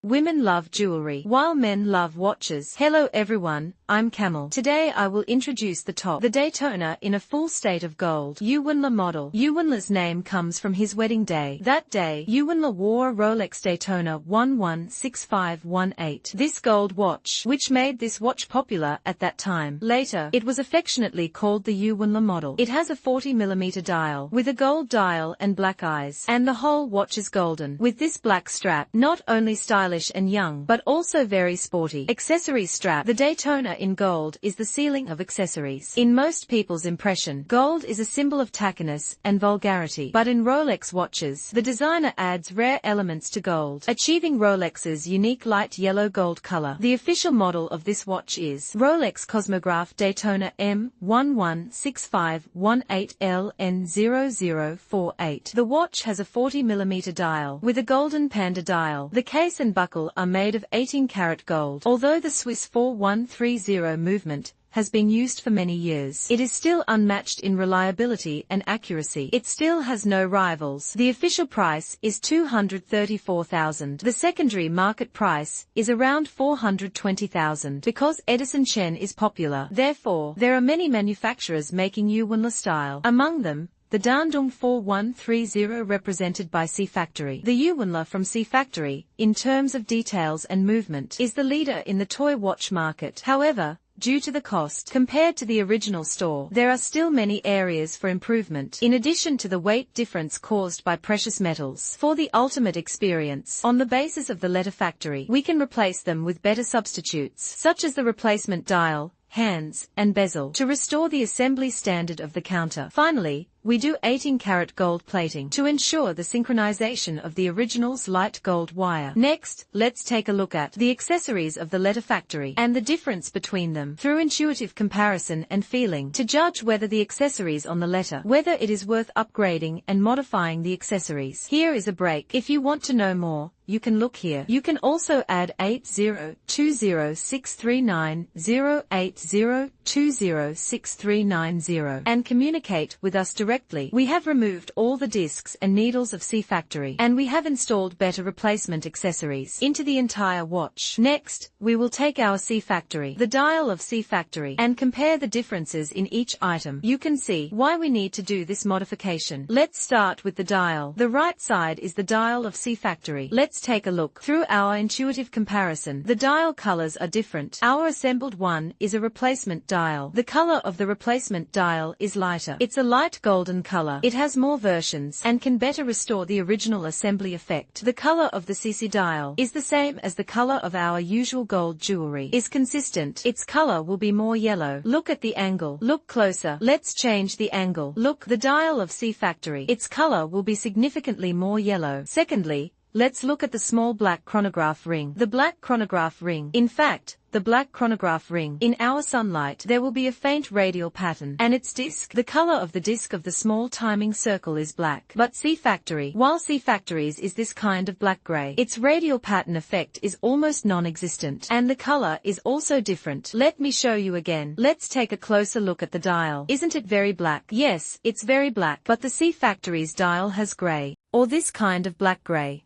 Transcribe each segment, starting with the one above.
Women love jewelry, while men love watches. Hello everyone, I'm Camel. Today I will introduce the Daytona in a full state of gold. Ewanla model. Ewanla's name comes from his wedding day. That day, Ewanla wore a Rolex Daytona 116518. This gold watch, which made this watch popular at that time. Later, it was affectionately called the Ewanla model. It has a 40mm dial, with a gold dial and black eyes. And the whole watch is golden, with this black strap, not only stylish and young, but also very sporty. Accessories strap. The Daytona in gold is the ceiling of accessories. In most people's impression, gold is a symbol of tackiness and vulgarity. But in Rolex watches, the designer adds rare elements to gold, achieving Rolex's unique light yellow gold color. The official model of this watch is Rolex Cosmograph Daytona M116518LN0048. The watch has a 40mm dial, with a golden panda dial. The case and buckle are made of 18-karat gold. Although the Swiss 4130 movement has been used for many years, it is still unmatched in reliability and accuracy. It still has no rivals. The official price is $234,000. The secondary market price is around $420,000 because Edison Chen is popular. Therefore, there are many manufacturers making Ewanla style. Among them, the Dandong 4130 represented by C Factory. The Ewanla from C Factory, in terms of details and movement, is the leader in the toy watch market. However, due to the cost compared to the original store, there are still many areas for improvement, in addition to the weight difference caused by precious metals. For the ultimate experience, on the basis of the letter factory, we can replace them with better substitutes, such as the replacement dial, hands, and bezel, to restore the assembly standard of the counter. Finally, we do 18-karat gold plating to ensure the synchronization of the original's light gold wire. Next, let's take a look at the accessories of the letter factory and the difference between them through intuitive comparison and feeling to judge whether the accessories on the letter, whether it is worth upgrading and modifying the accessories. Here is a break. If you want to know more, you can look here. You can also add 8020639080206390 and communicate with us directly. We have removed all the discs and needles of C Factory, and we have installed better replacement accessories into the entire watch. Next, we will take our C Factory, the dial of C Factory, and compare the differences in each item. You can see why we need to do this modification. Let's start with the dial. The right side is the dial of C Factory. Let's take a look. Through our intuitive comparison, the dial colors are different. Our assembled one is a replacement dial. The color of the replacement dial is lighter. It's a light golden color. It has more versions and can better restore the original assembly effect. The color of the CC dial is the same as the color of our usual gold jewelry. Is consistent. Its color will be more yellow. Look at the angle. Look closer. Let's change the angle. Look, the dial of C Factory. Its color will be significantly more yellow. Secondly, let's look at the small black chronograph ring. The black chronograph ring. In fact, the black chronograph ring. In our sunlight, there will be a faint radial pattern. And its disc. The color of the disc of the small timing circle is black. But C Factory, while C Factory's is this kind of black-gray, its radial pattern effect is almost non-existent. And the color is also different. Let me show you again. Let's take a closer look at the dial. Isn't it very black? Yes, it's very black. But the C Factory's dial has gray, or this kind of black-gray.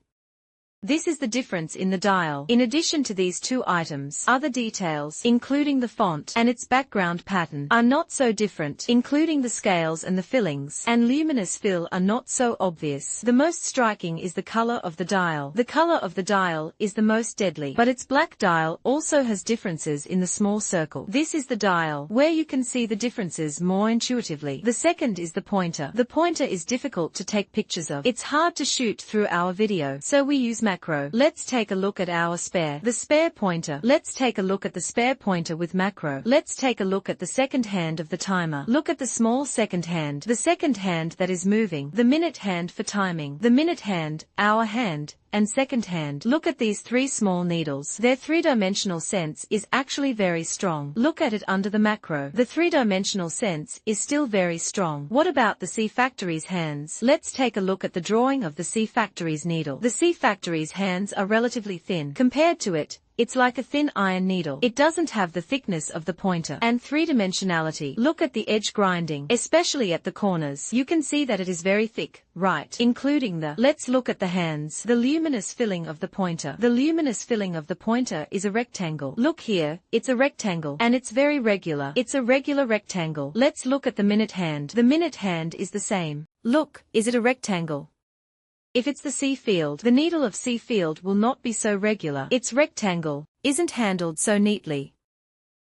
This is the difference in the dial. In addition to these two items, other details, including the font and its background pattern, are not so different, including the scales and the fillings and luminous fill are not so obvious. The most striking is the color of the dial. The color of the dial is the most deadly, but its black dial also has differences in the small circle. This is the dial, where you can see the differences more intuitively. The second is the pointer. The pointer is difficult to take pictures of. It's hard to shoot through our video, so we use macro. Let's take a look at our spare. The spare pointer. Let's take a look at the spare pointer with macro. Let's take a look at the second hand of the timer. Look at the small second hand. The second hand that is moving. The minute hand for timing. The minute hand, hour hand, and second hand. Look at these three small needles. Their three-dimensional sense is actually very strong. Look at it under the macro. The three-dimensional sense is still very strong. What about the C Factory's hands? Let's take a look at the drawing of the C Factory's needle. The C Factory's hands are relatively thin. Compared to it, It's like a thin iron needle. It doesn't have the thickness of the pointer. And three-dimensionality. Look at the edge grinding, especially at the corners. You can see that it is very thick, right? Including the. Let's look at the hands. The luminous filling of the pointer. The luminous filling of the pointer is a rectangle. Look here, it's a rectangle. And it's very regular. It's a regular rectangle. Let's look at the minute hand. The minute hand is the same. Look, is it a rectangle? If it's the C field, the needle of C field will not be so regular. Its rectangle isn't handled so neatly.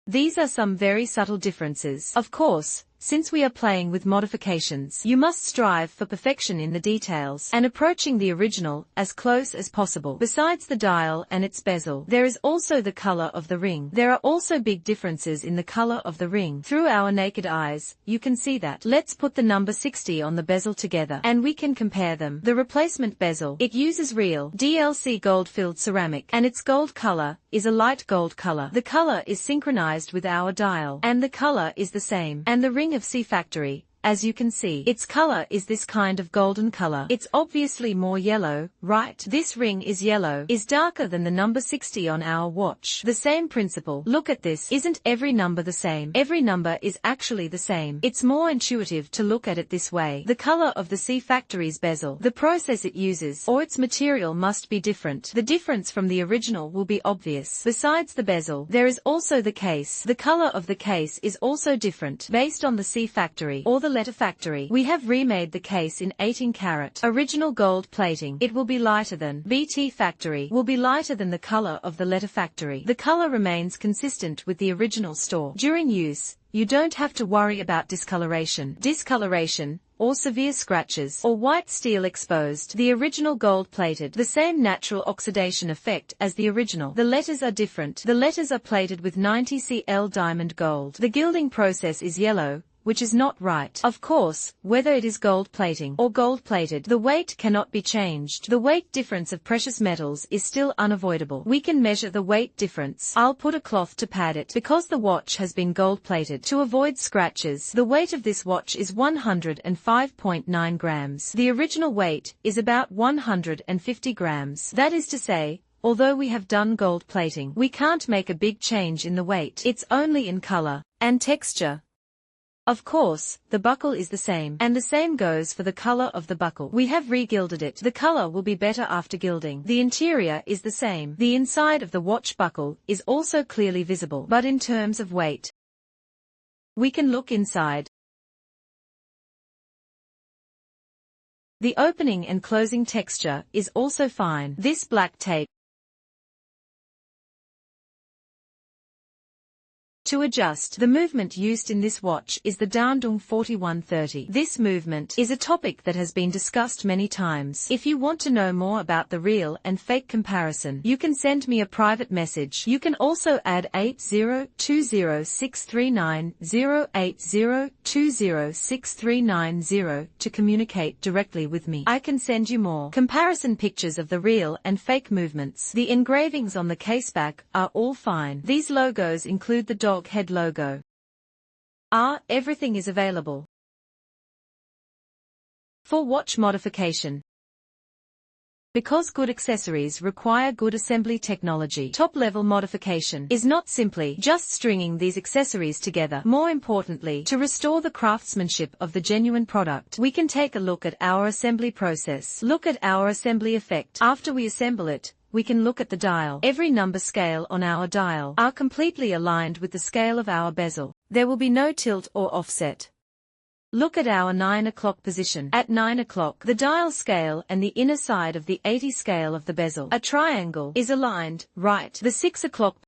These are some very subtle differences. Of course, since we are playing with modifications, you must strive for perfection in the details and approaching the original as close as possible. Besides the dial and its bezel, there is also the color of the ring. There are also big differences in the color of the ring. Through our naked eyes, you can see that. Let's put the number 60 on the bezel together, and we can compare them. The replacement bezel, it uses real DLC gold-filled ceramic, and its gold color is a light gold color. The color is synchronized with our dial, and the color is the same. And the ring of C factory, as you can see, its color is this kind of golden color. It's obviously more yellow, right? This ring is yellow, is darker than the number 60 on our watch. The same principle. Look at this. Isn't every number the same? Every number is actually the same. It's more intuitive to look at it this way. The color of the C factory's bezel, the process it uses, or its material must be different. The difference from the original will be obvious. Besides the bezel, there is also the case. The color of the case is also different, based on the C factory, or the letter factory. We have remade the case in 18 karat original gold plating. It will be lighter than BT factory, will be lighter than the color of the letter factory. The color remains consistent with the original store. During use, you don't have to worry about discoloration, or severe scratches, or white steel exposed. The original gold plated, the same natural oxidation effect as the original. The letters are different. The letters are plated with 90 Cl diamond gold. The gilding process is yellow, which is not right. Of course, whether it is gold plating or gold plated, the weight cannot be changed. The weight difference of precious metals is still unavoidable. We can measure the weight difference. I'll put a cloth to pad it, because the watch has been gold plated. To avoid scratches, the weight of this watch is 105.9 grams. The original weight is about 150 grams. That is to say, although we have done gold plating, we can't make a big change in the weight. It's only in color and texture. Of course, the buckle is the same, and the same goes for the color of the buckle. We have re-gilded it. The color will be better after gilding. The interior is the same. The inside of the watch buckle is also clearly visible, but in terms of weight, we can look inside. The opening and closing texture is also fine. This black tape to adjust. The movement used in this watch is the Downdung 4130. This movement is a topic that has been discussed many times. If you want to know more about the real and fake comparison, you can send me a private message. You can also add 8020639080206390 to communicate directly with me. I can send you more comparison pictures of the real and fake movements. The engravings on the caseback are all fine. These logos include the dog head logo. Everything is available for watch modification. Because good accessories require good assembly technology, top-level modification is not simply just stringing these accessories together. More importantly, to restore the craftsmanship of the genuine product, we can take a look at our assembly process. Look at our assembly effect. After we assemble it, we can look at the dial. Every number scale on our dial are completely aligned with the scale of our bezel. There will be no tilt or offset. Look at our 9 o'clock position. At 9 o'clock, the dial scale and the inner side of the 80 scale of the bezel, a triangle, is aligned, right? The 6 o'clock